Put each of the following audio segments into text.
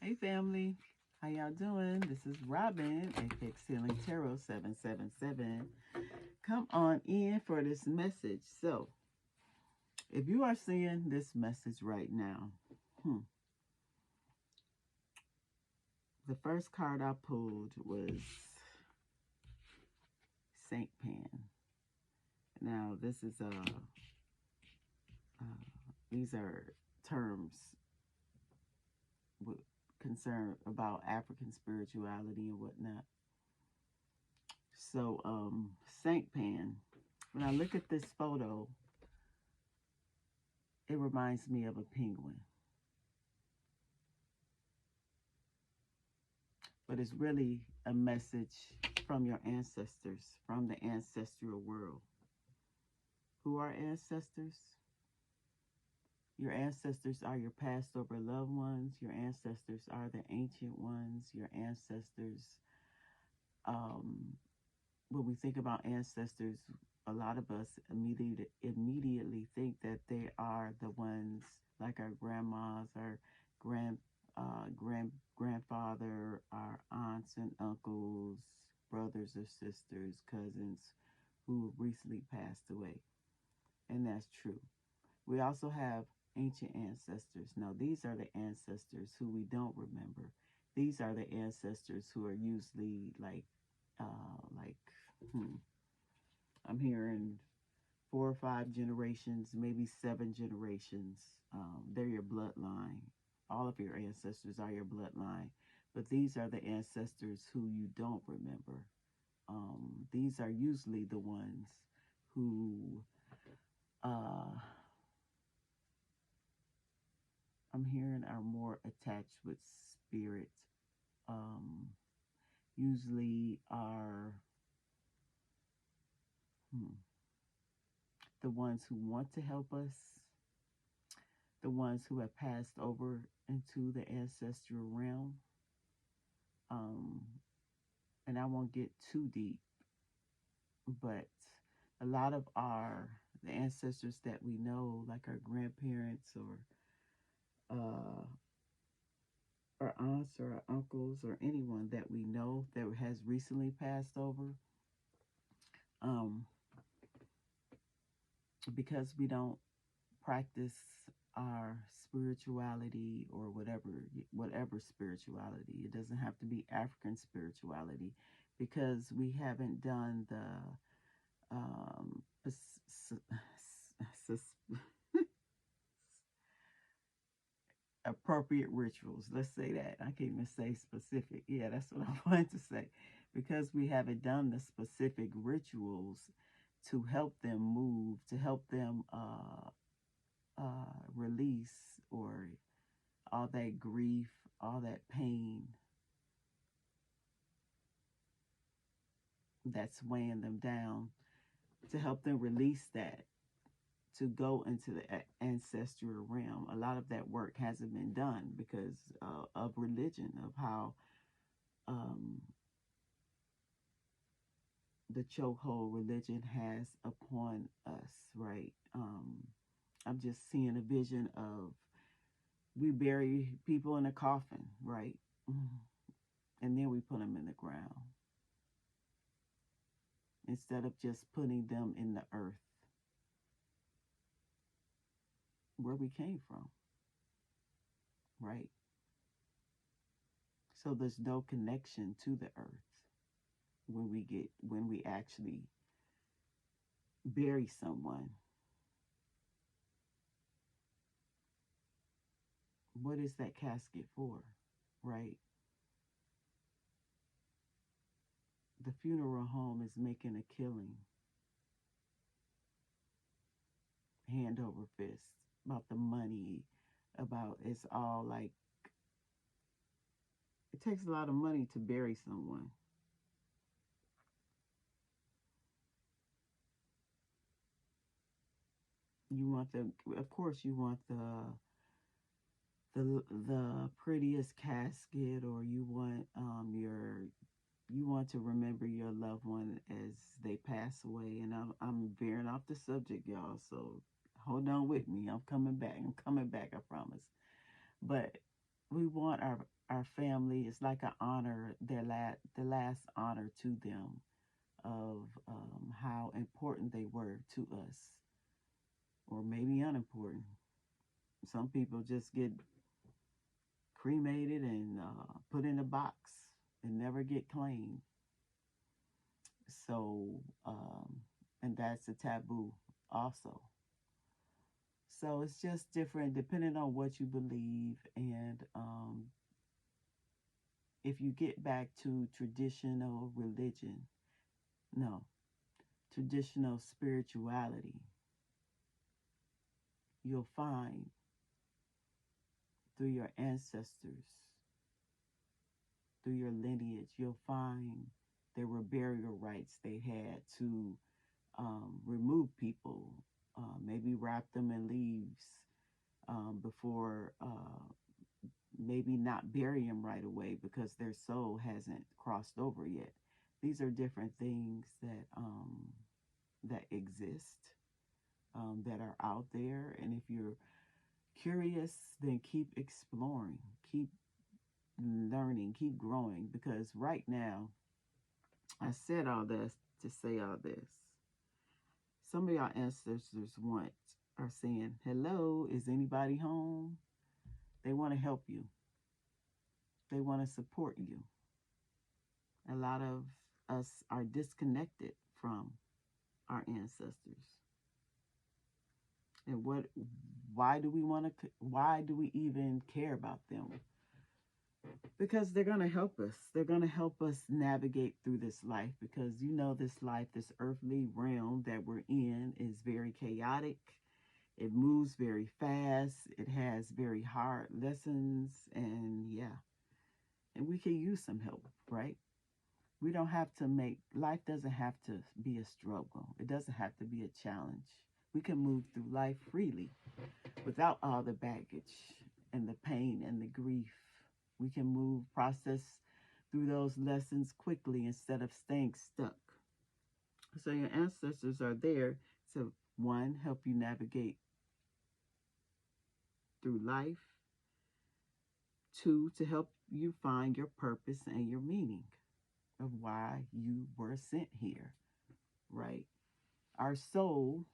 Hey family, how y'all doing? This is Robin, Apex Healing Tarot 777. Come on in for this message. So, if you are seeing this message right now, the first card I pulled was Saint Pan. Now, this is these are terms with concern about African spirituality and whatnot. So, Saint Pan, when I look at this photo, it reminds me of a penguin. But it's really a message from your ancestors, from the ancestral world. Who are ancestors? Your ancestors are your passed over loved ones. Your ancestors are the ancient ones. Your ancestors, when we think about ancestors, a lot of us immediately think that they are the ones like our grandmas, our grandfather, our aunts and uncles, brothers or sisters, cousins who recently passed away. And that's true. We also have ancient ancestors. Now, these are the ancestors who we don't remember. These are the ancestors who are usually I'm hearing 4 or 5 generations, maybe 7 generations. They're your bloodline. All of your ancestors are your bloodline. But these are the ancestors who you don't remember. These are usually the ones who I'm hearing are more attached with spirit. Usually are the ones who want to help us, the ones who have passed over into the ancestral realm. And I won't get too deep, but a lot of the ancestors that we know, like our grandparents or our aunts or our uncles or anyone that we know that has recently passed over, because we don't practice our spirituality or whatever spirituality. It doesn't have to be African spirituality, because we haven't done the appropriate rituals. Let's say that. I can't even say specific. Yeah, that's what I wanted to say. Because we haven't done the specific rituals to help them move, to help them release or all that grief, all that pain that's weighing them down, to help them release that, to go into the ancestral realm. A lot of that work hasn't been done because of religion, of how the chokehold religion has upon us, right? I'm just seeing a vision of, we bury people in a coffin, right? And then we put them in the ground, instead of just putting them in the earth where we came from, right? So there's no connection to the earth when we actually bury someone. What is that casket for, right? The funeral home is making a killing, hand over fist, about the money, about, it's all like, it takes a lot of money to bury someone. You want of course you want the prettiest casket, or you want you want to remember your loved one as they pass away. And I'm veering off the subject, y'all, so hold on with me. I'm coming back, I promise. But we want our family. It's like an honor, the last honor to them of how important they were to us, or maybe unimportant. Some people just get cremated and put in a box and never get claimed. So, and that's a taboo also. So it's just different depending on what you believe. And if you get back to traditional religion, no, traditional spirituality, you'll find through your ancestors, through your lineage, you'll find there were burial rites they had to remove people, maybe wrap them in leaves before maybe not bury them right away because their soul hasn't crossed over yet. These are different things that exist, that are out there, and if you're curious, then keep exploring, keep learning, keep growing. Because right now, I said all this to say all this. Some of y'all ancestors are saying, "Hello, is anybody home?" They want to help you. They want to support you. A lot of us are disconnected from our ancestors. And why do we even care about them? Because they're going to help us. They're going to help us navigate through this life, because this life, this earthly realm that we're in is very chaotic. It moves very fast. It has very hard lessons, and yeah. And we can use some help, right? We don't have to life doesn't have to be a struggle. It doesn't have to be a challenge. We can move through life freely without all the baggage and the pain and the grief. We can process through those lessons quickly instead of staying stuck. So your ancestors are there to, one, help you navigate through life. Two, to help you find your purpose and your meaning of why you were sent here, right? Our soul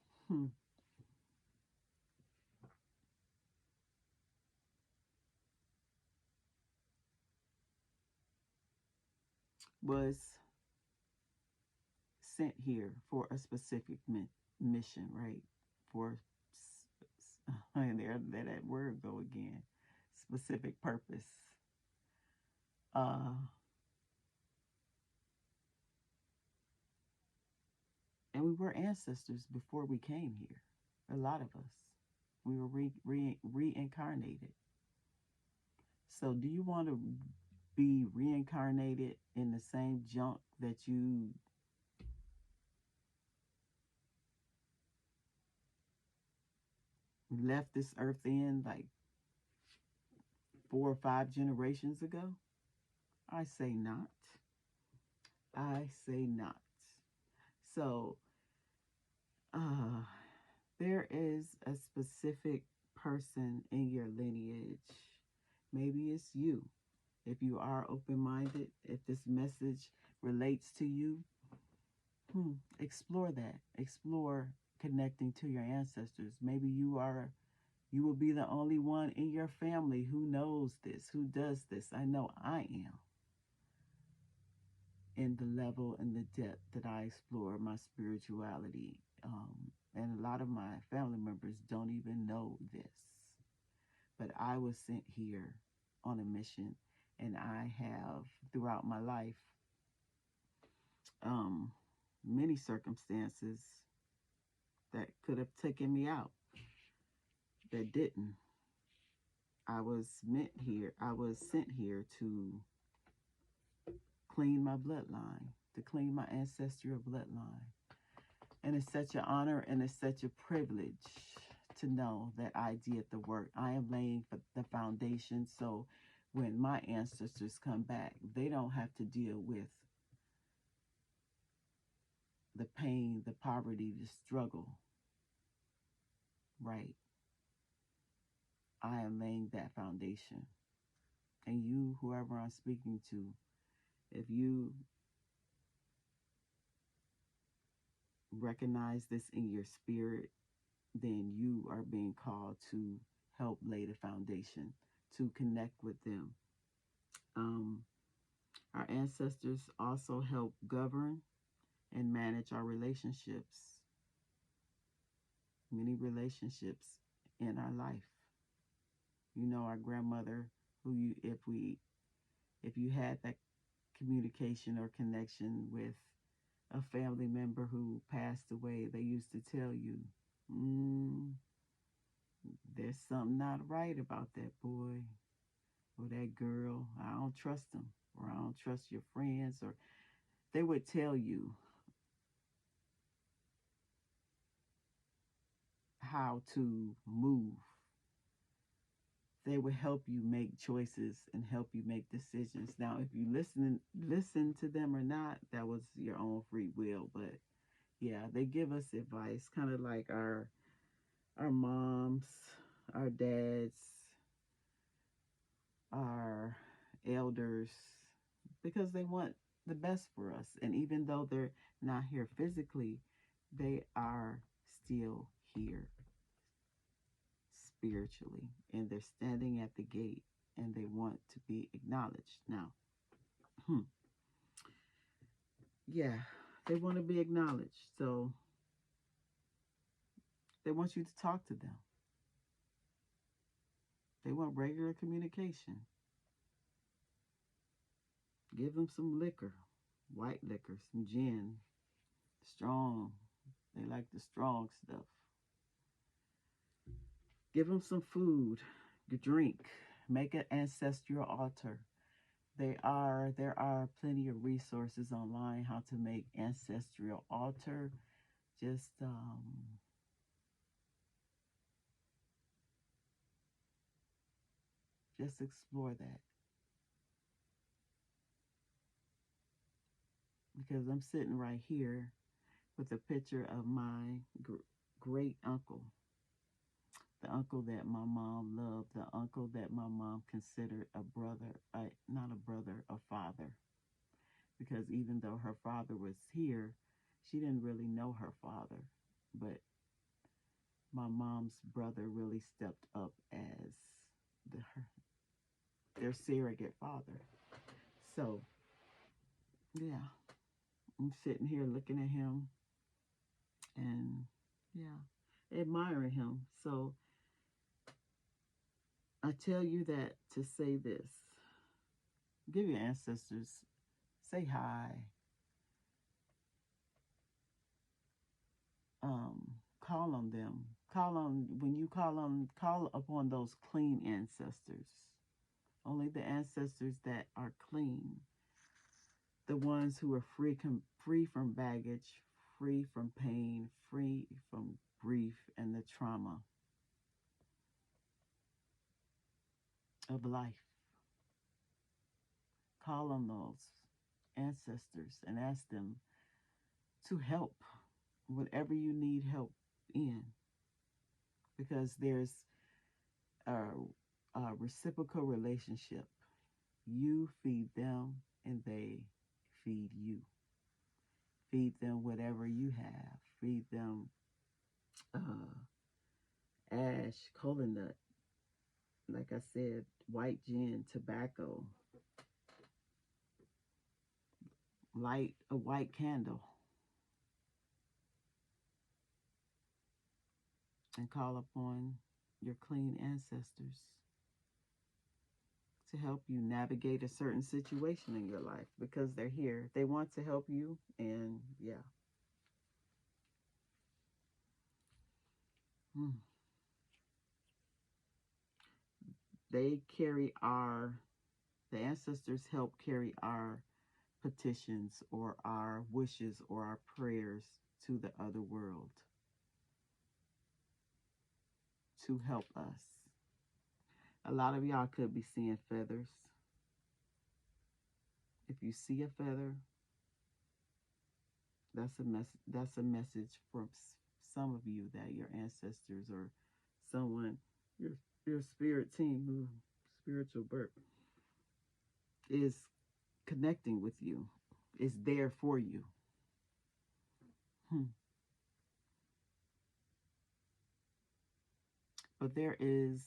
was sent here for a specific mission, right? For and there that word go again, specific purpose. And we were ancestors before we came here. A lot of us, we were reincarnated. So, do you want to be reincarnated in the same junk that you left this earth in like 4 or 5 generations ago? I say not. I say not. So, there is a specific person in your lineage. Maybe it's you. If you are open-minded, if this message relates to you, explore that. Explore connecting to your ancestors. Maybe you will be the only one in your family who knows this, who does this. I know I am. In the level and the depth that I explore my spirituality. And a lot of my family members don't even know this. But I was sent here on a mission, and I have, throughout my life, many circumstances that could have taken me out that didn't. I was sent here to clean my bloodline, to clean my ancestral bloodline. And it's such an honor and it's such a privilege to know that I did the work. I am laying for the foundation, so when my ancestors come back, they don't have to deal with the pain, the poverty, the struggle, right? I am laying that foundation. and you, whoever I'm speaking to, if you recognize this in your spirit, then you are being called to help lay the foundation, to connect with them. Um, our ancestors also help govern and manage our relationships, many relationships in our life. You know, our grandmother, who you, if you had that communication or connection with a family member who passed away, they used to tell you, mm, there's something not right about that boy or that girl. I don't trust them, or I don't trust your friends, or they would tell you how to move. They would help you make choices and help you make decisions. Now, if you listen to them or not, that was your own free will. But yeah, they give us advice, kind of like our moms, our dads, our elders, because they want the best for us. And even though they're not here physically, they are still here spiritually, and they're standing at the gate and they want to be acknowledged. Now, yeah, they want to be acknowledged. So they want you to talk to them. They want regular communication. Give them some liquor, white liquor, some gin, strong. They like the strong stuff. Give them some food, drink, make an ancestral altar. There are plenty of resources online how to make ancestral altar. Just just explore that, because I'm sitting right here with a picture of my great uncle, the uncle that my mom loved, the uncle that my mom considered a brother, not a brother, a father. Because even though her father was here, she didn't really know her father. But my mom's brother really stepped up as their surrogate father. So, yeah, I'm sitting here looking at him and, yeah, admiring him. So, I tell you that to say this: give your ancestors, say hi, call on them. Call on, when you call upon those clean ancestors. Only the ancestors that are clean, the ones who are free from baggage, free from pain, free from grief and the trauma of life. Call on those ancestors and ask them to help whatever you need help in, because there's a, a reciprocal relationship. You feed them and they feed you. Feed them whatever you have. Feed them ash, cola nut, like I said, white gin, tobacco, light a white candle, and call upon your clean ancestors to help you navigate a certain situation in your life, because they're here. They want to help you, and yeah. Hmm. They carry the ancestors help carry our petitions or our wishes or our prayers to the other world to help us. A lot of y'all could be seeing feathers. If you see a feather, that's a message from some of you, that your ancestors or someone, your spirit team, spiritual birth, is connecting with you, is there for you. Hmm. But there is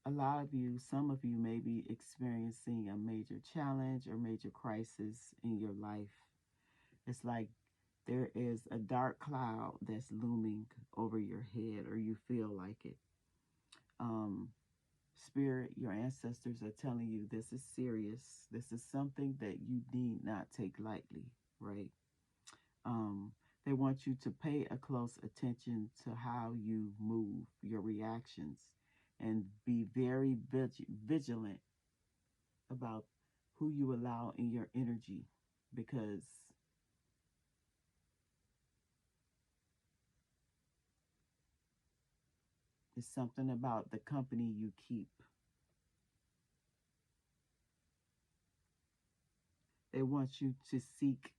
a lot of you, some of you may be experiencing a major challenge or major crisis in your life. It's like there is a dark cloud that's looming over your head, or you feel like it. Um, Spirit, your ancestors are telling you this is serious. This is something that you need not take lightly, right? Um, they want you to pay a close attention to how you move, your reactions, and be very vigilant about who you allow in your energy, because it's something about the company you keep. They want you to seek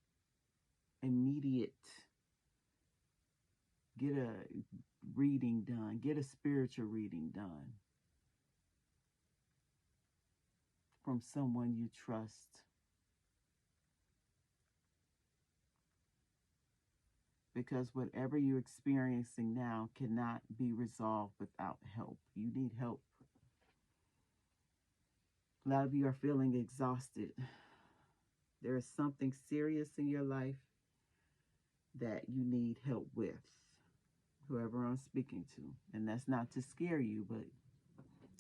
immediate, get a reading done, get a spiritual reading done from someone you trust. Because whatever you're experiencing now cannot be resolved without help. You need help. A lot of you are feeling exhausted. There is something serious in your life that you need help with, whoever I'm speaking to. And that's not to scare you, but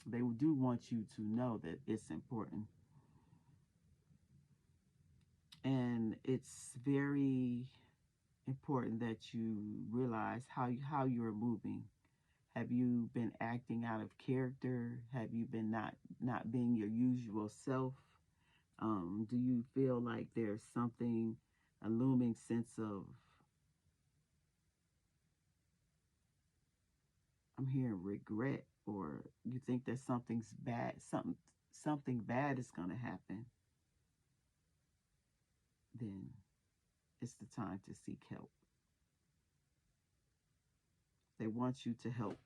they do want you to know that it's important. And it's very important that you realize how you're moving. Have you been acting out of character? Have you been not being your usual self? Do you feel like there's something, a looming sense of, I'm hearing regret, or you think that something's bad, something bad is going to happen? Then it's the time to seek help. They want you to help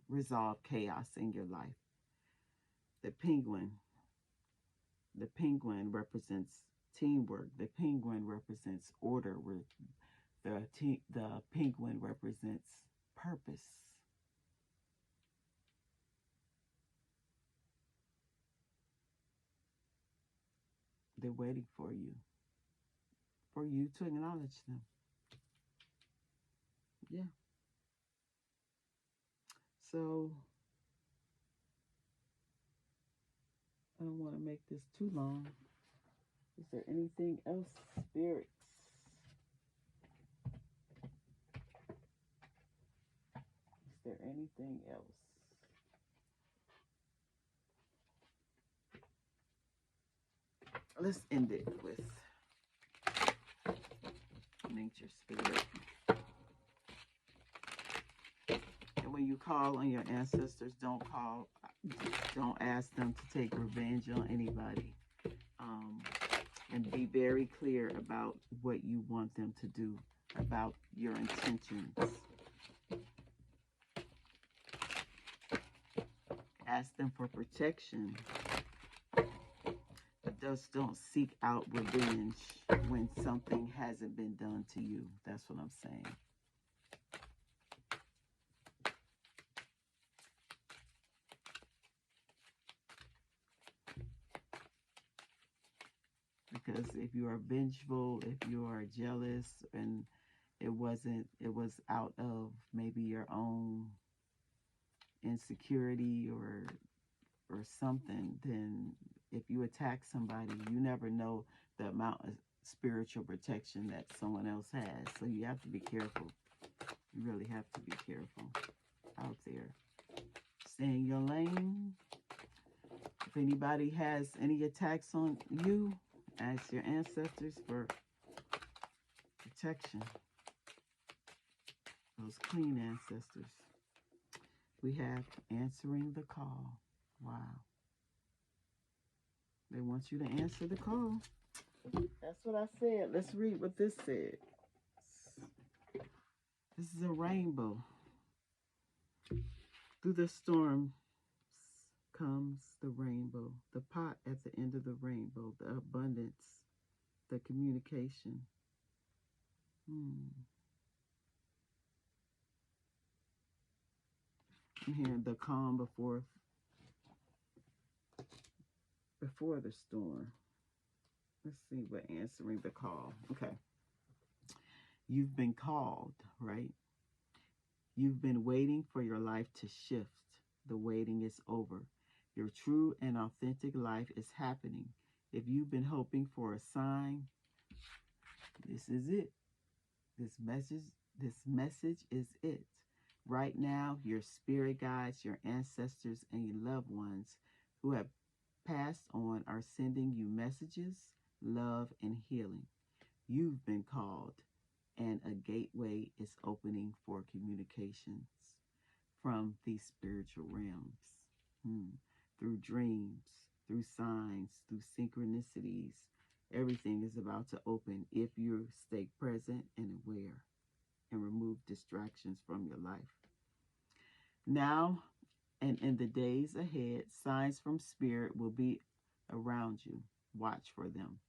resolve chaos in your life. The penguin, the penguin represents teamwork. The penguin represents order. The penguin represents purpose. They're waiting for you to acknowledge them. Yeah. So I don't want to make this too long. Is there anything else, spirits? Is there anything else? Let's end it with nature spirit. And when you call on your ancestors, don't ask them to take revenge on anybody. And be very clear about what you want them to do, about your intentions. Ask them for protection, but just don't seek out revenge when something hasn't been done to you. That's what I'm saying. Because if you are vengeful, if you are jealous, and it was out of maybe your own insecurity or something, then if you attack somebody, you never know the amount of spiritual protection that someone else has. So you have to be careful. You really have to be careful out there. Stay in your lane. If anybody has any attacks on you, ask your ancestors for protection. Those clean ancestors. We have answering the call. Wow. They want you to answer the call. That's what I said. Let's read what this said. This is a rainbow. Through the storm comes the rainbow, the pot at the end of the rainbow, the abundance, the communication. I'm hearing the calm before the storm. Let's see what answering the call. Okay. You've been called, right? You've been waiting for your life to shift. The waiting is over. Your true and authentic life is happening. If you've been hoping for a sign, this is it. This message is it. Right now, your spirit guides, your ancestors, and your loved ones who have passed on are sending you messages, love, and healing. You've been called, and a gateway is opening for communications from these spiritual realms. Through dreams, through signs, through synchronicities. Everything is about to open if you stay present and aware and remove distractions from your life. Now and in the days ahead, signs from spirit will be around you. Watch for them.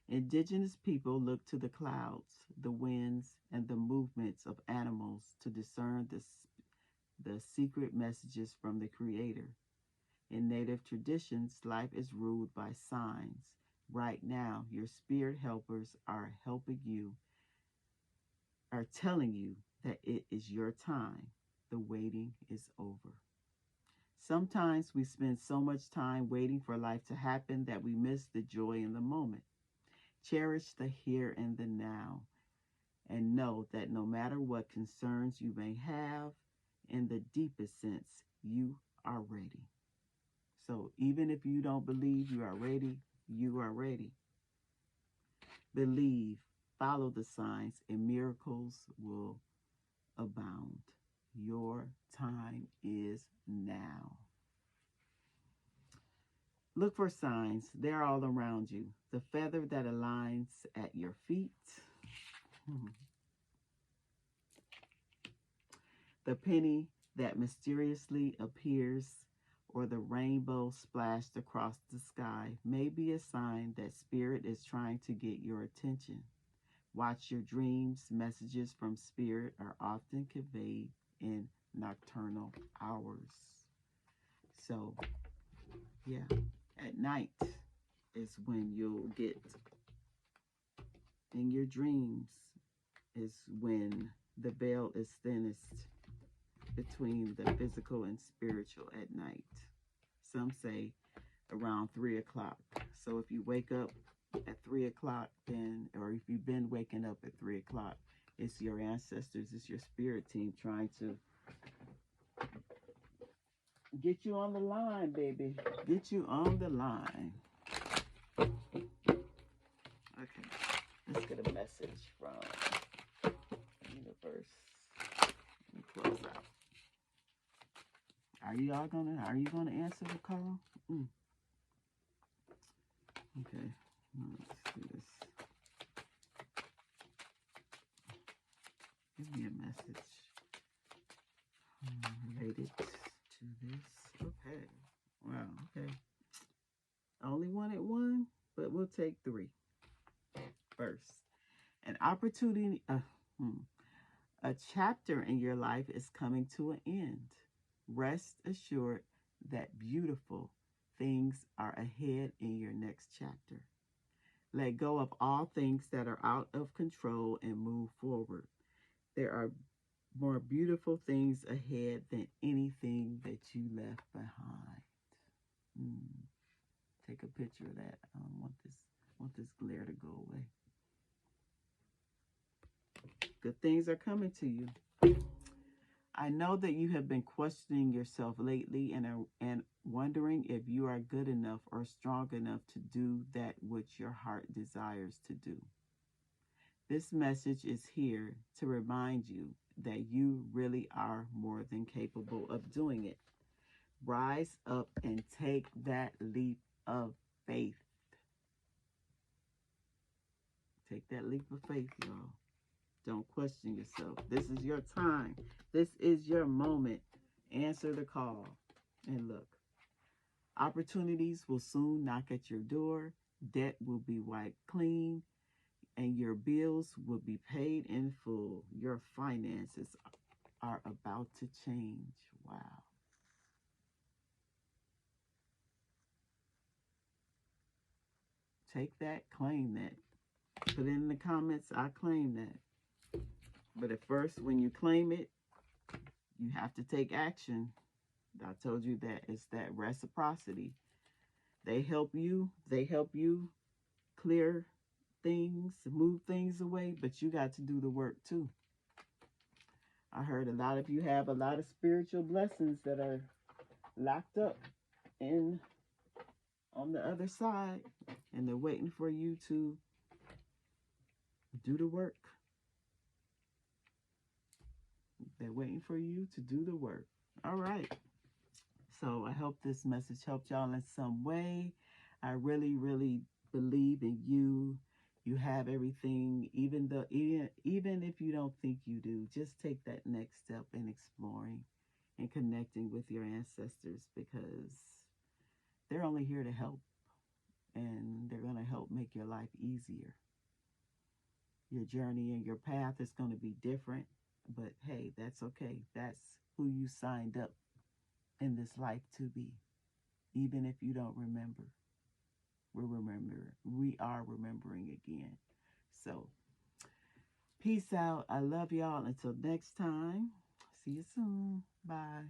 Indigenous people look to the clouds, the winds, and the movements of animals to discern the secret messages from the Creator. In Native traditions, life is ruled by signs. Right now, your spirit helpers are telling you that it is your time. The waiting is over. Sometimes we spend so much time waiting for life to happen that we miss the joy in the moment. Cherish the here and the now, and know that no matter what concerns you may have, in the deepest sense, you are ready. So even if you don't believe you are ready, you are ready. Believe, follow the signs, and miracles will abound. Your time is now. Look for signs. They're all around you. The feather that aligns at your feet. The penny that mysteriously appears, or the rainbow splashed across the sky may be a sign that spirit is trying to get your attention. Watch your dreams. Messages from spirit are often conveyed in nocturnal hours. So, yeah, at night is when you'll get, in your dreams is when the veil is thinnest between the physical and spiritual at night. Some say around 3 o'clock. So if you wake up at 3 o'clock, then, or if you've been waking up at 3 o'clock, it's your ancestors, it's your spirit team trying to get you on the line, baby. Get you on the line. Okay, let's get a message from the universe. Let me close out. Are you gonna answer the call? Okay, let's do this. Give me a message related to this. Okay. Wow. Okay. I only wanted one, but we'll take 3. First, an opportunity. A chapter in your life is coming to an end. Rest assured that beautiful things are ahead in your next chapter. Let go of all things that are out of control and move forward. There are more beautiful things ahead than anything that you left behind. Take a picture of that. I don't want this glare to go away. Good things are coming to you. I know that you have been questioning yourself lately and wondering if you are good enough or strong enough to do that which your heart desires to do. This message is here to remind you that you really are more than capable of doing it. Rise up and take that leap of faith. Take that leap of faith, y'all. Don't question yourself. This is your time. This is your moment. Answer the call. And look, opportunities will soon knock at your door. Debt will be wiped clean, and your bills will be paid in full. Your finances are about to change. Wow. Take that, claim that. Put it in the comments, I claim that. But at first, when you claim it, you have to take action. I told you that it's that reciprocity. They help you clear things, move things away, but you got to do the work too. I heard a lot of you have a lot of spiritual blessings that are locked up in on the other side, and they're waiting for you to do the work. They're waiting for you to do the work. All right. So I hope this message helped y'all in some way. I really, really believe in you. You have everything, even if you don't think you do. Just take that next step in exploring and connecting with your ancestors, because they're only here to help, and they're going to help make your life easier. Your journey and your path is going to be different, but hey, that's okay. That's who you signed up in this life to be. Even if you don't remember, we are remembering again. So peace out. I love y'all. Until next time, see you soon. Bye.